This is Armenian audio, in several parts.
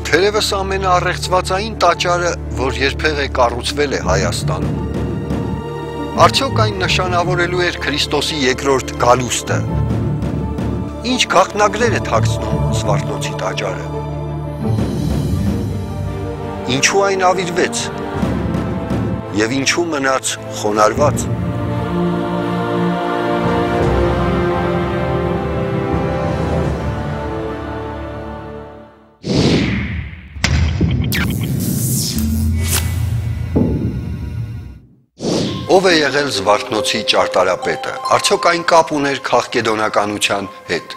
Թերևս ամենաառեղծվածային տաճարը, որ երբևէ կառուցվել է Հայաստանում։ Արդյոք այն նշանավորելու էր Քրիստոսի երկրորդ գալուստը։ Ինչ գաղտնագրեր է թաքցնում Զվարթնոցի տաճարը։ Ինչու այն ավիրվեց և ինչու մնաց խոնարհված։ Ով է եղել Զվարթնոցի ճարտարապետը, արդյոք այն կապ ուներ քաղկեդոնականության հետ,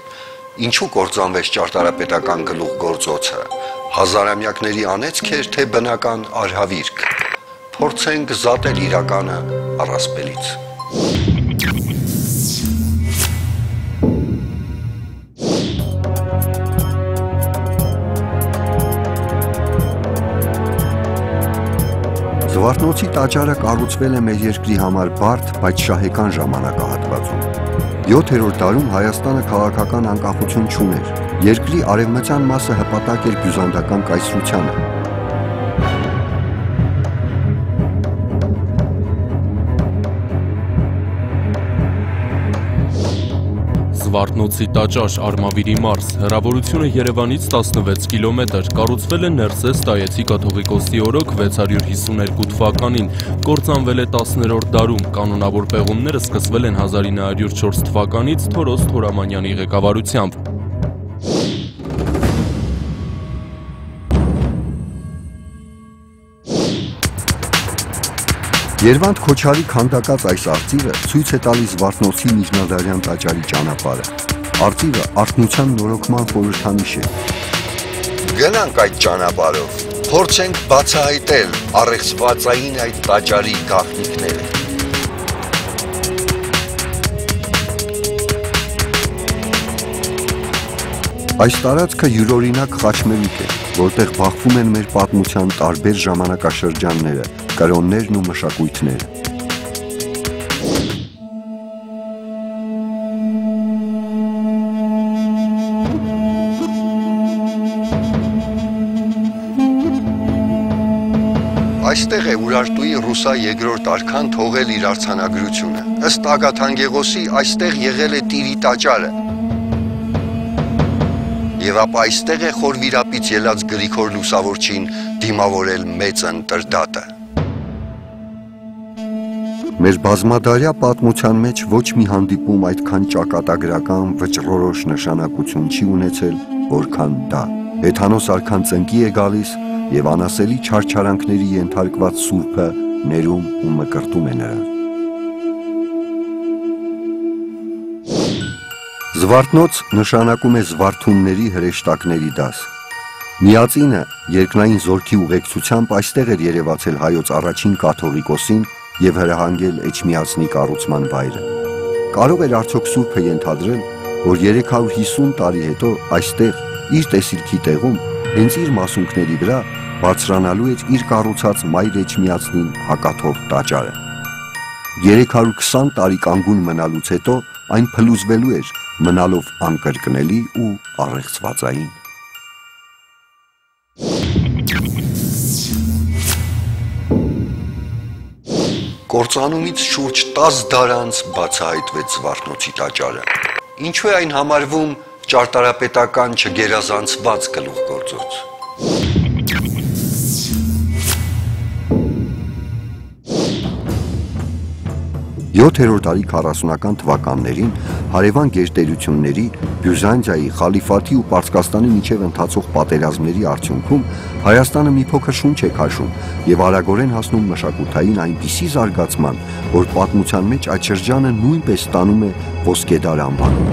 ինչու կործանվեց ճարտարապետական գլուխգործոցը, հազարամյակների անեծք էր, թե բնական արհավիրք, փորձենք զատել իրականը առասպելից։ Զվարթնոցի տաճարը կառուցվել է մեր երկրի համար բարդ, բայց շահեկան ժամանակահատվածում։ 7-րդ դարում Հայաստանը քաղաքական անկախություն չուներ։ Երկրի արևմտյան մասը հպատակ էր բյուզանդական կայսրությանը։ Զվարթնոցի տաճար, Արմավիրի մարզ, հեռավորությունը Երևանից 16 կիլոմետր, կառուցվել է Ներսես Տայեցի կաթողիկոսի օրոք 652 թվականին, կործանվել է 10-րդ դարում, կանոնավոր պեղումները սկսվել են 1904 թվականից Թորոս Թորամանյանի ղեկավարությամբ։ Երվանդ Քոչարի քանդակած այս արծիվը ցույց է տալիս Զվարթնոցի միջնադարյան տաճարի ճանապարհը։ Արծիվը արթնության նորոգման խորհրդանիշ է։ Գնանք այդ ճանապարհով, փորձենք բացահայտել առեղծվածային այդ տաճարի գաղտնիքները։ Այս տարածքը յուրօրինակ խաչմերուկ է, որտեղ բախվում են մեր պատմության տարբեր ժամանակաշրջանները, կրոններն ու մշակույթները։ Այստեղ է Ուրարտուի Ռուսա երկրորդ արքան թողել իր արձանագրությունը։ Ըստ Ագաթանգեղոսի այստեղ եղել է Տիրի տաճարը։ Եվ ապա այստեղ է խորվիրապից ելած Գրիգոր Լուսավորչին դիմավորել մեծ ընտրդատը։ Մեր բազմադարյա պատմության մեջ ոչ մի հանդիպում այդքան ճակատագրական վճռորոշ նշանակություն չի ունեցել, որքան դա։ Հեթանոս արքան ծնկի է գալիս և անասելի չարչարանքների ենթարկված սուրբը ներում ու մկրտում է նրան։ Զվարթնոց նշանակում է զվարթունների հրեշտակների դաս։ Միածինը երկնային զորքի ուղեկցությամբ այստեղ էր երևացել հայոց առաջին կաթողիկոսին և հրահանգել Էջմիածնի կառուցման վայրը։ Կարող էր արդյոք սուրբը ենթադրել, որ 350 տարի հետո այստեղ իր տեսիլքի տեղում հենց իր մասունքների վրա բարձրանալու էր իր կառուցած Մայր Էջմիածնին հակաթող տաճարը։ 320 տարի կանգուն մնալուց հետո այն փլուզվելու էր, մնալով անկրկնելի ու առեղծվածային։ Կործանումից շուրջ 10 դար անց բացահայտվեց Զվարթնոցի տաճարը։ Ինչու է այն համարվում ճարտարապետական չգերազանցված գլուխգործոց։ 7-րդ դարի 40-ական թվականներին հարևան գերտերությունների, Բյուզանդիայի, Խալիֆաթի ու Պարսկաստանի միջև ընթացող պատերազմների արդյունքում Հայաստանը մի փոքր շունչ է քաշում և արագորեն հասնում մշակութային այնպիսի զարգացման, որ պատմության մեջ այդ շրջանը նույնպես ստանում է ոսկեդար անվանում։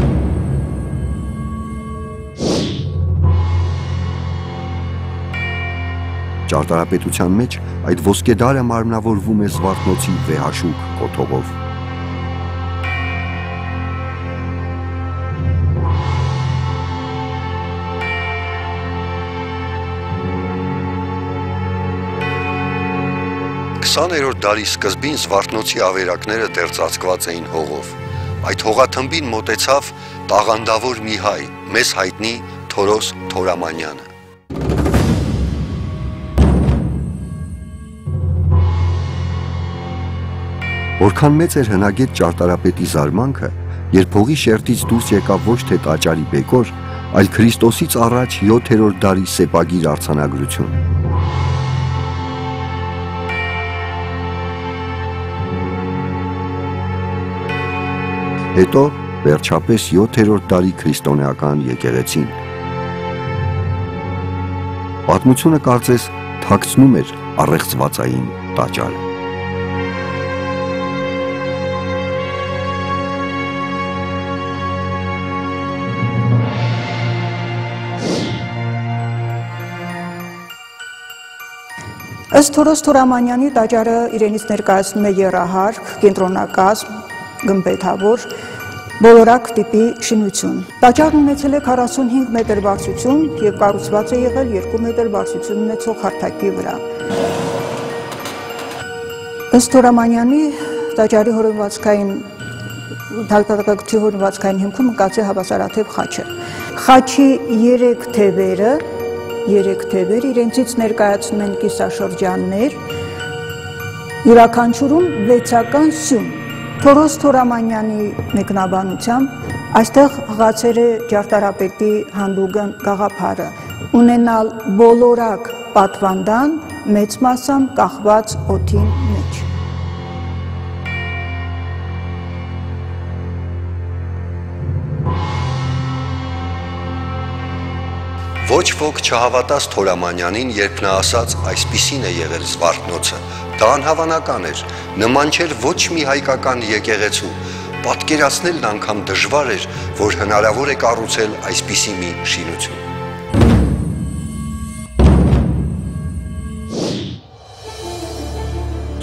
Ճարտարապետության մեջ այդ ոսկեդարը մարմնավորվում է Զվարթնոցի վեհաշուք կոթողով։ Քսաներորդ դարի սկզբին Զվարթնոցի ավերակները դեռ ծածկված էին հողով։ Այդ հողաթմբին մոտեցավ տաղանդավոր մի հայ, մեզ հայտնի Թորոս Թորամանյանը։ Որքան մեծ էր հնագետ ճարտարապետի զարմանքը, երբ հողի շերտից դուրս եկավ ոչ թե տաճարի բեկոր, այլ Քրիստոսից առաջ 7-րդ դարի սեպագիր արձանագրություն։ Հետո վերջապես 7-րդ դարի քրիստոնեական եկեղեցին։ Պատմությունը կարծես թաքցնում էր առեղծվածային տաճարը։ Ըստ Թորոս Թորամանյանի տաճարը իրենից ներկայացնում է եռահարկ, կենտրոնակազմ, գմբեթավոր, բոլորակ տիպի շինություն։ Տաճարն ունեցել է 45 մետր բարձրություն և կառուցված է եղել 2 մետր բարձրություն ունեցող հարթակի վրա։ Ըստ Թորամանյանի տաճարի հորինվածքային հիմքում ընկած է հավասարաթև խաչը։ Խաչի 3 թևեր իրենցից ներկայացնում են կիսաշրջաններ, յուրաքանչյուրում 6-ական սյուն։ Թորոս Թորամանյանի մեկնաբանությամբ այստեղ հղացել է ճարտարապետի հանդուգն գաղափարը, ունենալ բոլորակ պատվանդան մեծ մասամբ կախված օդի մեջ։ Ոչ ոք չհավատաց Թորամանյանին, երբ նա ասաց այսպիսին է եղել Զվարթնոցը։ Դա անհավանական էր, նման չէր ոչ մի հայկական եկեղեցու։ Պատկերացնելն անգամ դժվար էր, որ հնարավոր է կառուցել այսպիսի մի շինություն։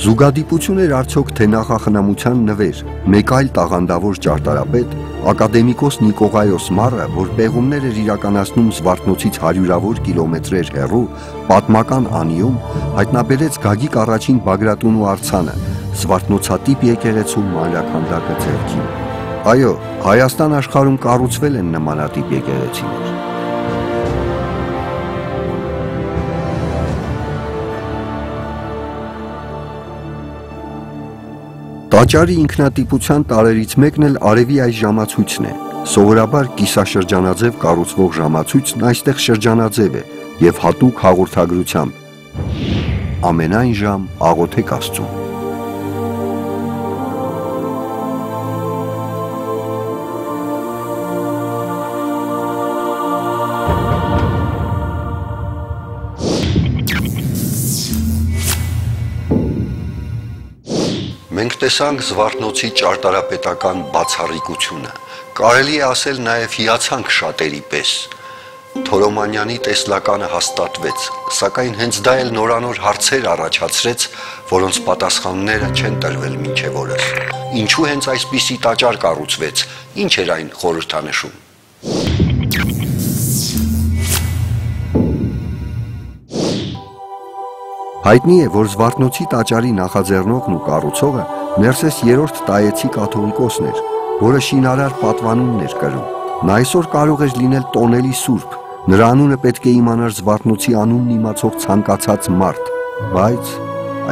Զուգադիպություն էր արդյոք թե նախախնամության նվեր, մեկ այլ տաղանդավոր ճարտարապետ, ակադեմիկոս Նիկողայոս Մարը, որ պեղումներ էր իրականացնում Զվարթնոցից հարյուրավոր կիլոմետրեր հեռու, պատմական անիում, հայտնաբերեց Գագիկ առաջին Բագրատունու արձանը, Զվարթնոցատիպ եկեղեցու մանրաքանդակը ձեռքին։ Այո, Հայաստան աշխարհում կառուցվել են նմանատիպ եկեղեցիներ։ Տաճարի ինքնատիպության տարերից մեկն էլ արևի այս ժամացույցն է։ Սովորաբար կիսաշրջանաձև կառուցվող ժամացույցն այստեղ շրջանաձև է և հատուկ հաղորդագրությամբ ամենայն ժամ աղոթեք Աստծուն։ Մենք տեսանք Զվարթնոցի ճարտարապետական բացառիկությունը, կարելի է ասել նաև հիացանք շատերի պես։ Թորոմանյանի տեսլականը հաստատվեց, սակայն հենց դա էլ նորանոր հարցեր առաջացրեց, որոնց պատասխանները չեն տրվել մինչև օրս։ Ինչու հենց այսպիսի տաճար կառուցվեց, ինչ էր այն խորհրդանշում։ Հայտնի է, որ Զվարթնոցի տաճարի նախաձեռնողն ու կառուցողը Ներսես III Տայեցի կաթողիկոսն էր, որը շինարար պատվանունն էր կրում։ Նա այսօր կարող էր լինել տոնելի սուրբ, նրա անունը պետք է իմանար Զվարթնոցի անունն իմացող ցանկացած մարդ, բայց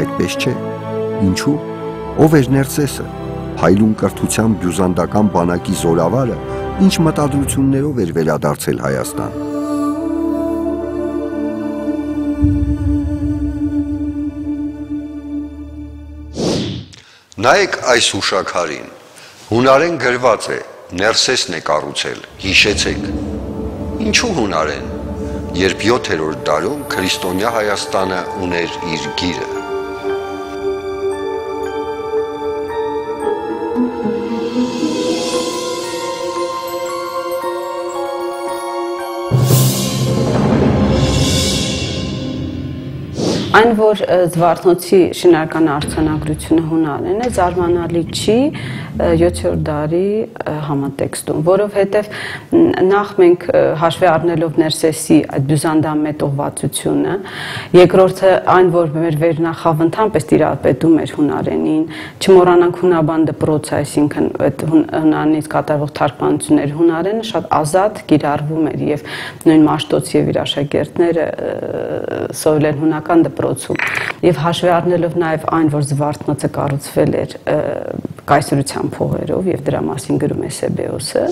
այդպես չէ։ Ինչու՞։ Ով էր Ներսեսը, փայլուն կրթությամբ բյուզանդական բանակի զորավարը, ինչ մտադրություններով էր վերադարձել Հայաստան։ Նայեք այս հուշաքարին, հունարեն գրված է, Ներսեսն է կառուցել, հիշեցեք։ Ինչու հունարեն, երբ 7-րդ դարում քրիստոնյա Հայաստանը ուներ իր գիրը։ Այն, որ Զվարթնոցի շինարական արձանագրությունը հունարեն է, զարմանալի չի, 7-րդ դարի համատեքստում, որովհետև նախ մենք հաշվի առնելով Ներսեսի այդ բյուզանդամետ ուղղվածությունը, երկրորդը այն, որ մեր վերնախավ ընդհանրապես տիրապետում էր հունարենին, չմոռանանք հունաբան դպրոցը, այսինքն այդ հունարանից կատարվող թարգմանությունների հունարենը շատ ազատ կիրառվում էր եւ նույն Մաշտոց եւ իր աշակերտները սովորել են հունական դպրոցում եւ հաշվի առնելով նաեւ այն, որ Զվարթնոցը կառուցվել էր կայսրության փողերով եւ դրա մասին գրում է Սեբեոսը։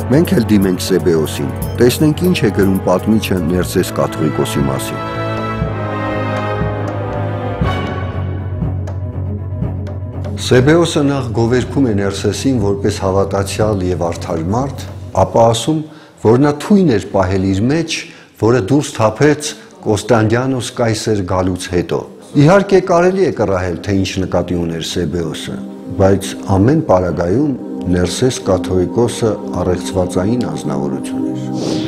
Մենք էլ դիմենք Սեբեոսին, տեսնենք ինչ է գրում պատմիչը Ներսես կաթողիկոսի մասին։ Սեբեոսը նախ գովերգում է Ներսեսին որպես հավատացյալ եւ արդար մարդ, ապա ասում, որ նա թույն էր պահել իր մեջ, որը դուրս թափեց Կոստանդիանոս կայսեր գալուց հետո։ Իհարկե կարելի է կռահել, թե ինչ նկատի ուներ Սեբեոսը, բայց ամեն պարագայում Ներսես կաթողիկոսը առեղծվածային ազնվորություն էր։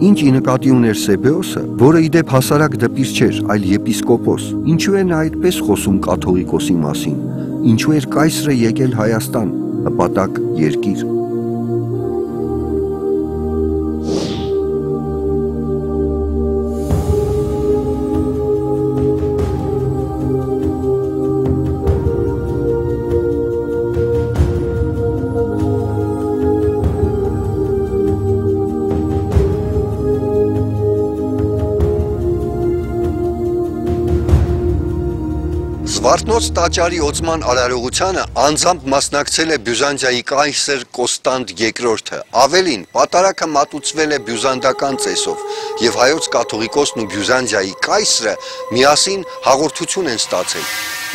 Ինչ նկատի ուներ Սեբեոսը, որը իդեպ հասարակ դպիր չէր, այլ եպիսկոպոս, ինչու է նա այդպես խոսում կաթողիկոսի մասին, ինչու էր կայսրը եկել Հայաստան, հպատակ երկիր։ Զվարթնոց տաճարի օծման արարողությանը անձամբ մասնակցել է Բյուզանդիայի կայսր Կոստանդ II-ը, ավելին պատարագը մատուցվել է բյուզանդական ծեսով եւ հայոց կաթողիկոսն ու Բյուզանդիայի կայսրը միասին հաղորդություն են ստացել։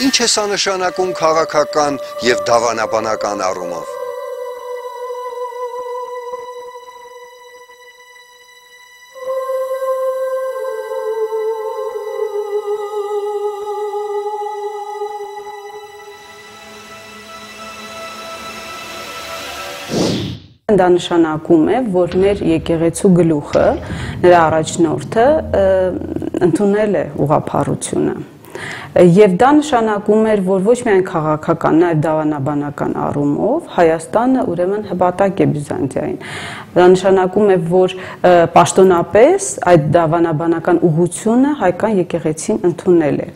Ինչ է սա նշանակում քաղաքական եւ դավանաբանական առումով։ Դա նշանակում է, որ մեր եկեղեցու գլուխը, նրա առաջնորդը ընդունել է ուղղափառությունը։ Եվ դա նշանակում էր, որ ոչ միայն քաղաքական, նաև դավանաբանական առումով Հայաստանը ուրեմն հպատակ է Բյուզանդիային։ Դա նշանակում է, որ պաշտոնապես այդ դավանաբանական ուղղությունը հայկական եկեղեցին ընդունել է։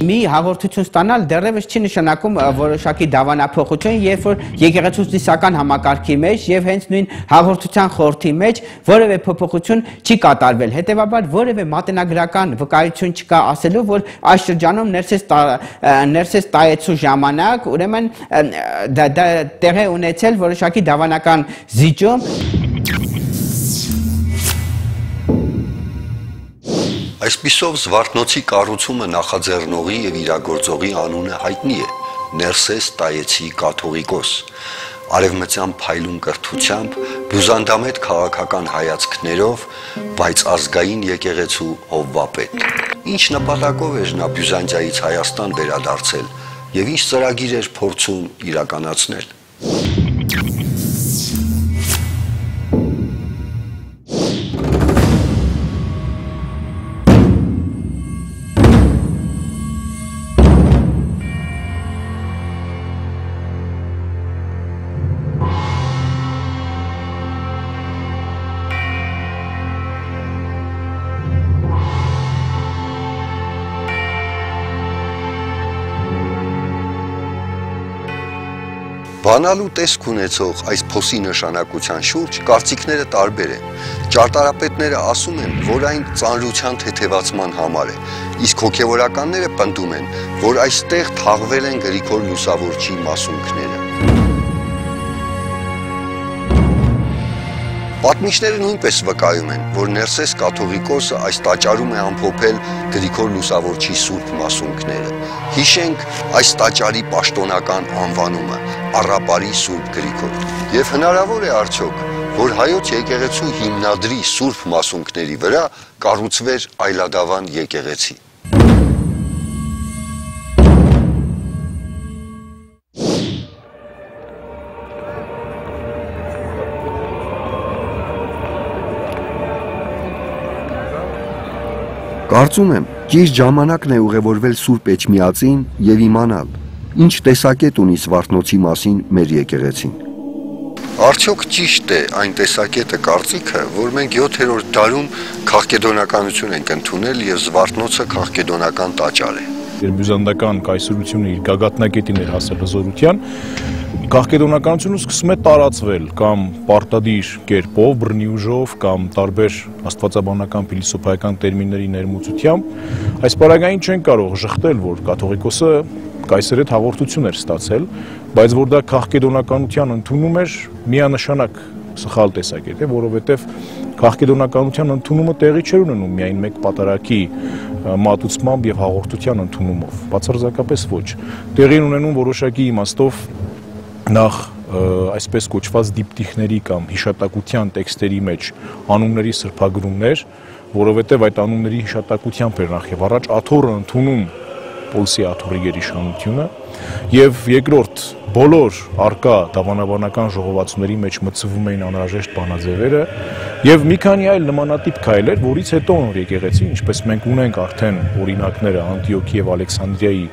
Մի հաղորդություն ստանալ դեռևս չի նշանակում որոշակի դավանափոխություն, երբ որ եկեղեցուցնիսական համակարգի մեջ եւ հենց նույն հաղորդության խորհրդի մեջ որևէ փոփոխություն չի կատարվել։ Հետևաբար որևէ մատենագրական վկայություն չկա ասելու, որ այս շրջանում Ներսես տայեցու ժամանակ ուրեմն դա տեղ է ունեցել որոշակի դավանական զիջում։ Այսպիսով Զվարթնոցի կառուցումը նախաձեռնողի եւ իրագործողի անունը հայտնի է՝ Ներսես տայեցի կաթողիկոս։ Արևմտյան փայլուն կրթությամբ, բյուզանդամետ քաղաքական հայացքներով, բայց ազգային եկեղեցու հովվապետ։ Ինչ նպատակով էր նա Բյուզանդիայից Հայաստան վերադարձել եւ ինչ ծրագիր էր փորձում իրականացնել։ Բանալու տեսք ունեցող այս փոսի նշանակության շուրջ կարծիքները տարբեր են։ Ճարտարապետները ասում են, որ այն ծանրության թեթևացման համար է, իսկ հոգևորականները պնդում են, որ այստեղ թաղվել են Գրիգոր Լուսավորչի մասունքները։ Պատմիչները նույնպես վկայում են, որ Ներսես կաթողիկոսը այս տաճարում է ամփոփել Գրիգոր Լուսավորչի սուրբ մասունքները։ Հիշենք այս տաճարի պաշտոնական անվանումը՝ Առապարի Սուրբ Գրիգոր։ Եվ հնարավոր է արդյոք, որ հայոց եկեղեցու հիմնադրի սուրբ մասունքների վրա կառուցվեր այլադավան եկեղեցի։ Կարծում եմ, ճիշտ ժամանակն է ուղևորվել Սուրբ Էջմիածին եւ իմանալ, ինչ տեսակետ ունի Զվարթնոցի մասին մեր եկեղեցին։ Արդյոք ճիշտ է այն տեսակետը կարծիքը, որ մենք 7-րդ դարում քաղկեդոնականություն ենք ընդունել եւ Զվարթնոցը քաղկեդոնական տաճար է։ Երբ բյուզանդական կայսրությունը իր գագաթնակետին էր հասել հզորության, քաղկեդոնականությունը սկսում է տարածվել կամ պարտադիր կերպով, բռնի ուժով կամ տարբեր աստվածաբանական փիլիսոփայական տերմինների ներմուծությամբ, այս պարագային չեն կարող ժխտել, որ կաթողիկոսը կայսրետ հաղորդություն էր ստացել, բայց որ դա քաղկեդոնականության ընդունում էր միանշանակ սխալ տեսակետ է, որովհետև քաղկեդոնականության ընդունումը տեղի չէր ունենում միայն մեկ պատարագի մատուցմամբ եւ հաղորդության ընդունումով, բացարձակապես ոչ։ Տեղի ունենում որոշակի իմաստով նախ այսպես կոչված դիպտիխների կամ հիշատակության տեքստերի մեջ անունների սրբագրումներ, որովհետև այդ անունների հիշատակությամբ էր նախ եւ առաջ աթոռը ընդունում Պոլսի աթոռի գերիշխանությունը եւ երկրորդ բոլոր արկա դավանաբանական ժողովածուների մեջ մտցվում էին անհրաժեշտ բանաձևերը եւ մի քանի այլ նմանատիպ քայլեր, որից հետո նոր եկեղեցին, ինչպես մենք ունենք արդեն օրինակները Անտիոքի եւ Ալեքսանդրիայի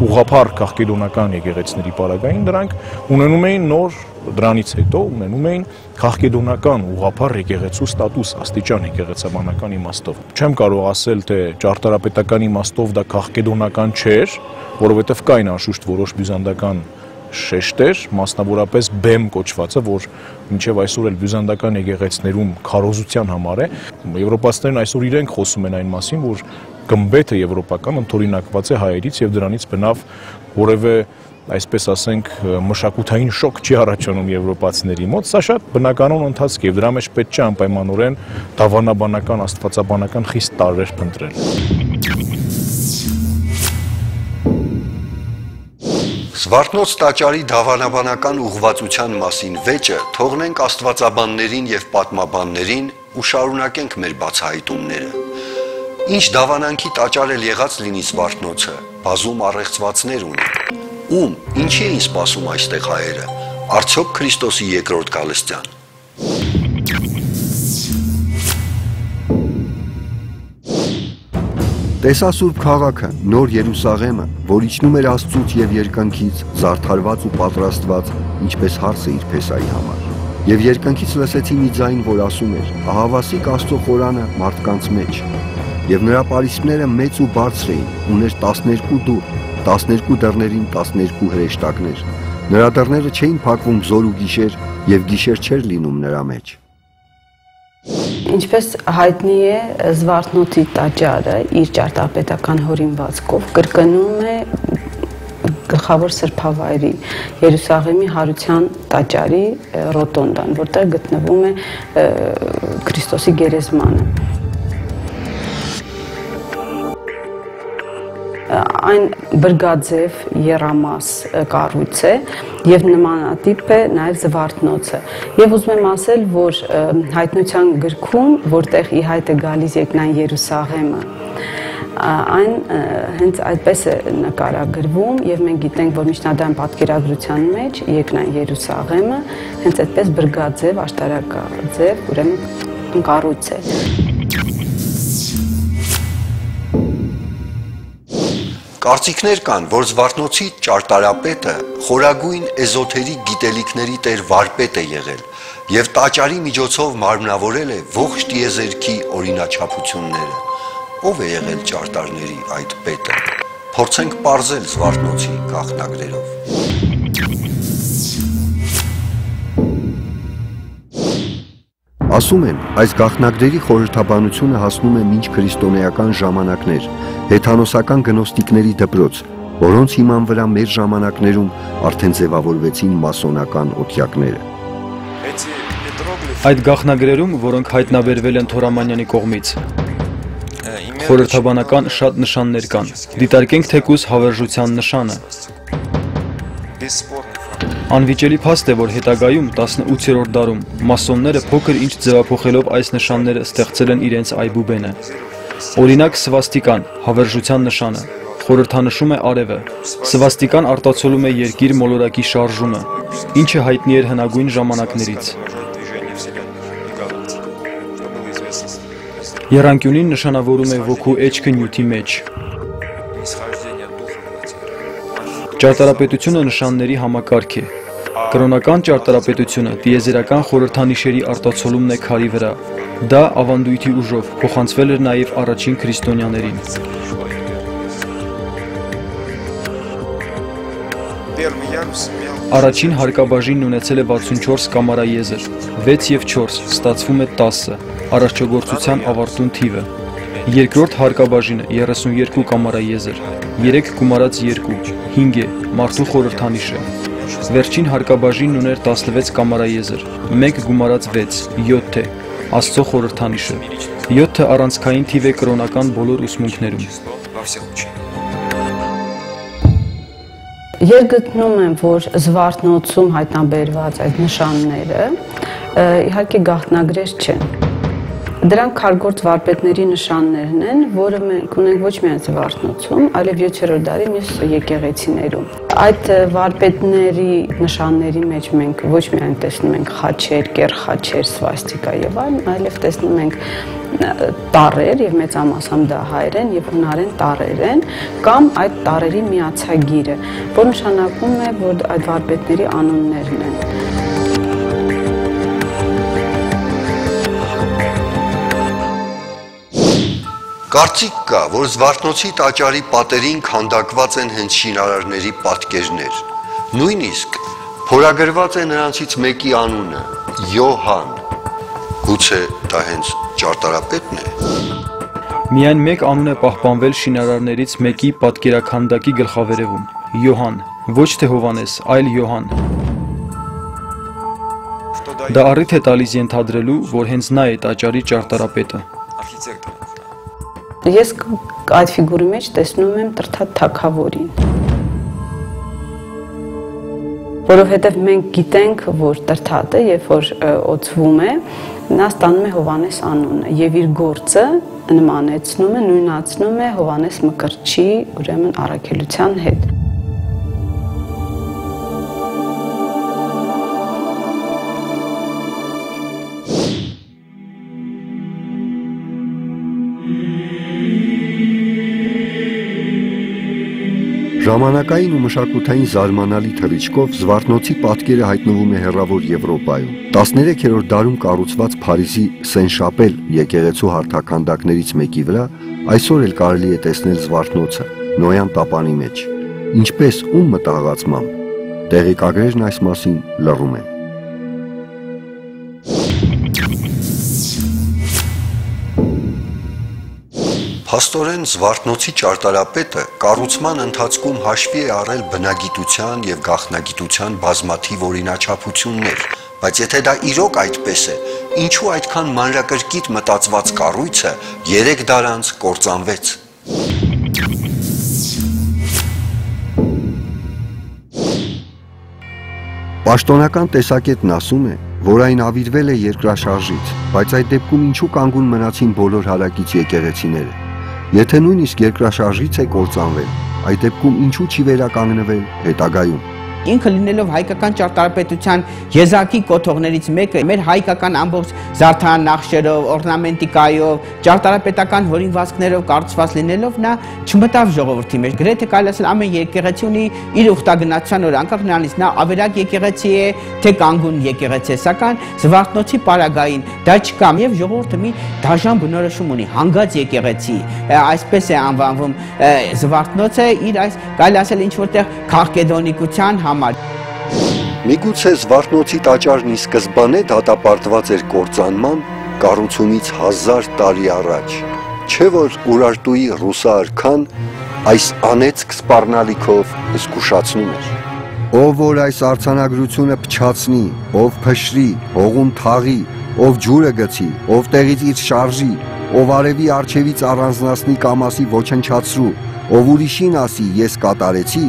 ուղղափառ քաղկեդոնական եկեղեցիների պարագային, դրանք ունենում էին նոր դրանից հետո ունենում էին քաղկեդոնական ուղղափառ եկեղեցու ստատուս աստիճան եկեղեցաբանական իմաստով։ Չեմ կարող ասել, թե ճարտարապետական իմաստով դա քաղկեդոնական չէր, որովհետև կային անշուշտ որոշ բյուզանդական շեշտեր, մասնավորապես բեմ կոչվածը, որ մինչև այսօր էլ բյուզանդական եկեղեցիներում քարոզության համար է։ Եվրոպացիներն այսօր իրենք խոսում են այն մասին, որ գմբեթը եվրոպական ընդօրինակված է հայերից եւ դրանից բնավ որևէ այսպես ասենք մշակութային շոկ չի առաջանում եվրոպացիների մոտ, սա շատ բնականon ընթացք է եւ դրա մեջ պետք չէ անպայմանորեն դավանաբանական, աստվածաբանական խիստ տարրեր փնտրել։ Զվարթնոց տաճարի դավանաբանական ուղղվածության մասին վեճը թողնենք աստվածաբաններին եւ պատմաբաններին ու շարունակենք մեր բացահայտումները։ Ինչ դավանանքի տաճար էլ եղած լինի Զվարթնոցը, բազում առեղծվածներ ունի։ Ում, ինչի էին սպասում այստեղ հայերը, արդյոք Քրիստոսի երկրորդ գալստյան։ Տեսա Սուրբ քաղաքը, նոր Երուսաղեմը, որ իջնում էր Աստծուց եւ երկնքից, զարդարված ու պատրաստված, ինչպես հարսը իր փեսայի համար։ Եվ երկնքից լսեցի մի ձայն, որ ասում էր. «Ահավասիկ Աստծո խորանը մարդկանց մեջ»։ Եվ նրա պարիսպները մեծ ու բարձր էին, ուներ 12 դուռ, 12 դռներին 12 հրեշտակներ։ Նրա դռները չէին փակվում զոր ու գիշեր, եւ գիշեր չէր լինում նրա մեջ։ Ինչպես հայտնի է, Զվարթնոցի տաճարը իր ճարտարապետական հորինվածքով կրկնում է գլխավոր սրբավայրի Երուսաղեմի հարության տաճարի ռոտոնդան, որտեղ գտնվում է Քրիստոսի գերեզմանը։ Այն բրգաձև եռամաս կառույց է եւ նմանատիպ է նաեւ Զվարթնոցը։ Եվ ուզում եմ ասել, որ հայտնության գրքում, որտեղ ի հայտ է գալիս երկնային Երուսաղեմը, այն հենց այդպես է նկարագրվում եւ մենք գիտենք, որ միջնադարյան պատկերագրության մեջ երկնային Երուսաղեմը հենց այդպես բրգաձև, աշտարակաձև, ուրեմն կառույց է։ Կարծիքներ կան, որ Զվարթնոցի ճարտարապետը խորագույն էզոթերիկ գիտելիքների տեր վարպետ է եղել եւ տաճարի միջոցով մարմնավորել է ողջ տիեզերքի օրինաչափությունները։ Ո՞վ է եղել ճարտարների այդ պետը։ Փորձենք պարզել Զվարթնոցի գաղտնագրերով։ Ասում են, այս գաղտնագրերի խորհրդաբանությունը հասնում է մինչ քրիստոնեական ժամանակներ, հեթանոսական գնոստիկների դպրոց, որոնց հիման վրա մեր ժամանակներում արդեն ձևավորվեցին մասոնական օթյակները։ Այդ գաղտնագրերում, որոնք հայտնաբերվել են Թորամանյանի կողմից, խորհրդաբանական շատ նշաններ կան։ Դիտարկենք թեկուզ հավերժության նշանը։ Անվիճելի փաստ է, որ հետագայում 18-րդ դարում մասոնները փոքր ինչ ձևափոխելով այս նշանները ստեղծել են իրենց այբուբենը։ Օրինակ սվաստիկան, հավերժության նշանը, խորհրդանշում է արևը։ Սվաստիկան արտացոլում է երկիր մոլորակի շարժումը, ինչը հայտնի էր հնագույն ժամանակներից։ Եռանկյունին նշանավորում է ոգու էջքը նյութի մեջ։ Ճարտարապետությունը նշանների համակարգ է։ Կրոնական ճարտարապետությունը տիեզերական խորհրդանիշերի արտացոլումն է քարի վրա։ Դա ավանդույթի ուժով փոխանցվել էր նաև առաջին քրիստոնյաներին։ Առաջին հարկաբաժինն ունեցել է 64 կամարաեզր, 6 և 4, ստացվում է 10, արարչագործության ավարտուն թիվը։ Երկրորդ հարկաբաժինը 32 կամարաեզր, 3 գումարած 2, 5 է, մարդու խորհրդանիշը։ Վերջին հարկաբաժինն ուներ 16 կամարաեզր, 1 գումարած 6, 7 է, Աստծո խորհրդանիշը։ 7-ը առանցքային թիվ է կրոնական բոլոր ուսմունքներում։ Երգտնում եմ, որ Զվարթնոցում հայտնաբերված այդ նշանները իհարկե գաղտնագրեր չեն։ Դրանք քարգործ վարպետների նշաններն են, որը մենք ունենք ոչ միայն Զվարթնոցում, այլև 7-րդ դարի մյուս եկեղեցիներում։ Այդ վարպետների նշանների մեջ մենք ոչ միայն տեսնում ենք խաչեր, կեռխաչեր, սվաստիկա եւ այլն, այլև տեսնում ենք տառեր եւ մեծամասամբ դա հայերեն եւ հունարեն տառեր են, կամ այդ տառերի միացագիրը, որ նշանակում է, որ այդ վարպետների անուններն են։ Կարծիք կա, որ Զվարթնոցի տաճարի պատերին քանդակված են հենց շինարարների պատկերներ։ Նույնիսկ փորագրված է նրանցից մեկի անունը՝ Յոհան։ Գուցե դա հենց ճարտարապետն է։ Միայն մեկ անուն է պահպանվել շինարարներից մեկի պատկերաքանդակի գլխավերևում՝ Յոհան, ոչ թե Հովանես, այլ Յոհան։ Դա առիթ է տալիս ենթադրելու, որ հենց նա է տաճարի ճարտարապետը։ Ես այդ ֆիգուրի մեջ տեսնում եմ Տրթատ թագավորին, որովհետև մենք գիտենք, որ Տրթատը, երբ որ օծվում է, նա ստանում է Հովանես անունը եւ իր գործը նմանեցնում է, նույնացնում է Հովանես Մկրտչի, ուրեմն առաքելության հետ։ Ժամանակային ու մշակութային զարմանալի թռիչքով Զվարթնոցի պատկերը հայտնվում է հեռավոր Եվրոպայում։ 13-րդ դարում կառուցված Փարիզի Սեն-Շապել եկեղեցու հարթաքանդակներից մեկի վրա այսօր էլ կարելի է տեսնել Զվարթնոցը Նոյան տապանի մեջ։ Ինչպես ում մտահղացմամբ, տեղեկագրերն այս մասին լռում են։ Փաստորեն Զվարթնոցի ճարտարապետը կառուցման ընթացքում հաշվի է առել բնագիտության եւ գաղտնագիտության բազմաթիվ օրինաչափություններ, բայց եթե դա իրոք այդպես է, ինչու այդքան մանրակրկիտ մտածված կառույցը 3 դար անց կործանվեց։ Պաշտոնական տեսակետն ասում է, որ այն ավիրվել է երկրաշարժից, բայց այդ դեպքում ինչու կանգուն մնացին բոլոր հարակից եկեղեցիները։ Եթե նույնիսկ երկրաշարժից է կործանվել, այդ դեպքում ինչու չի վերականգնվել հետագայում։ Ինքը լինելով հայկական ճարտարապետության եզակի կոթողներից մեկը, մեր հայկական ամբողջ զարդարան նախշերով, օրնամենտիկայով, ճարտարապետական հորինվածքներով կառուցված լինելով նա չմտավ ժողովրդի մեջ։ Գրեթե կարելի ասել ամեն եկեղեցի ունի իր ուխտագնացության օր, անկախ նրանից նա ավերակ եկեղեցի է, թե կանգուն եկեղեցի է, սակայն Զվարթնոցի պարագային դա չկա եւ ժողովուրդը մի դաժան բնորոշում ունի, հանգած եկեղեցի, այսպես է անվանվում Զվարթնոցը իր այս կարելի ասել ինչ որտեղ քաղկեդոնիկության Միգուցե Զվարթնոցի տաճարն ի սկզբանե դատապարտված էր կործանման կառուցումից 1000 տարի առաջ, չէ որ Ուրարտուի ռուսա արքան այս անեծք սպառնալիքով զգուշացնում էր։ Ով որ այս արձանագրությունը փչացնի, ով փշրի, հողում թաղի, ով ջուրը գցի, ով տեղից իր շարժի, ով արևի արջևից առանձնացնի կամ ասի ոչնչացրու, ով ուրիշին ասի ես կատարեցի,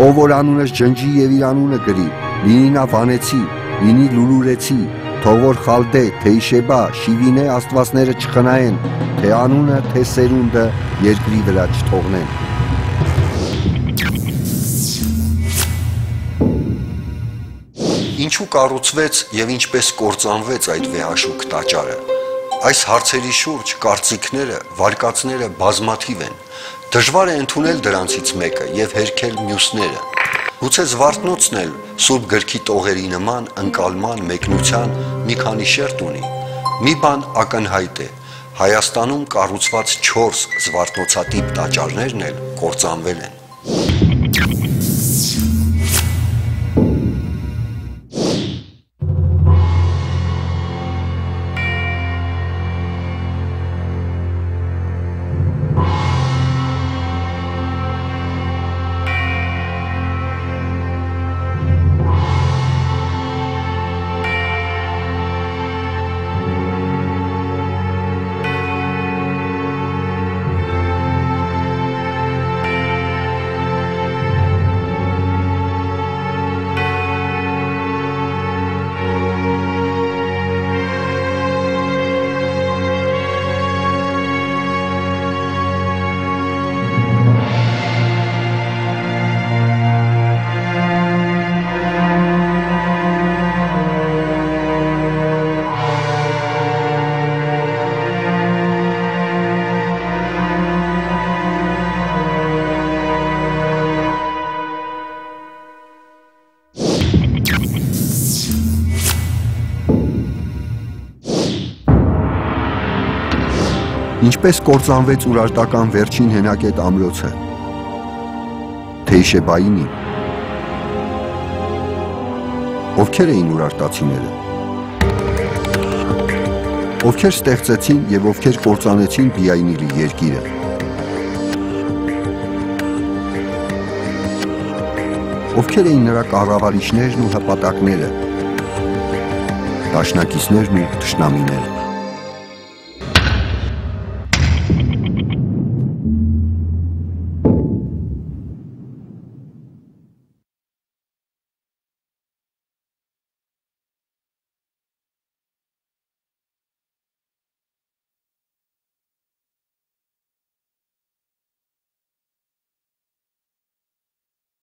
ով որ անունս ջնջի եւ իր անունը գրի, լինի նա վանեցի, լինի լուլուրեցի, թող որ Խալդե, Թեյշեբա, Շիվինե աստվածները չխնայեն, թե անունը, թե սերունդը երկրի վրա չթողնեն։ Ինչու կառուցվեց եւ ինչպես կործանվեց այդ վեհաշուկ տաճարը։ Այս հարցերի շուրջ կարծիքները, վարկածները բազմաթիվ են։ Դժվար է ընդունել դրանցից մեկը եւ հերքել մյուսները։ Գուցե Զվարթնոցն էլ Սուրբ գրքի տողերի նման ընկալման, մեկնության մի քանի շերտ ունի։ Մի բան ակնհայտ է. Հայաստանում կառուցված 4 Զվարթնոցատիպ տաճարներն էլ կործանվել են։ Ինչպես կործանվեց Ուրարտական վերջին հենակետ ամրոցը, Թեյշեբայինի, ովքեր էին ուրարտացիները, ովքեր ստեղծեցին և ովքեր կործանեցին Բիայնիլի երկիրը, ովքեր էին նրա կառավարիչներն ու հպատակները, դաշնակիցներն ու թշնամիները։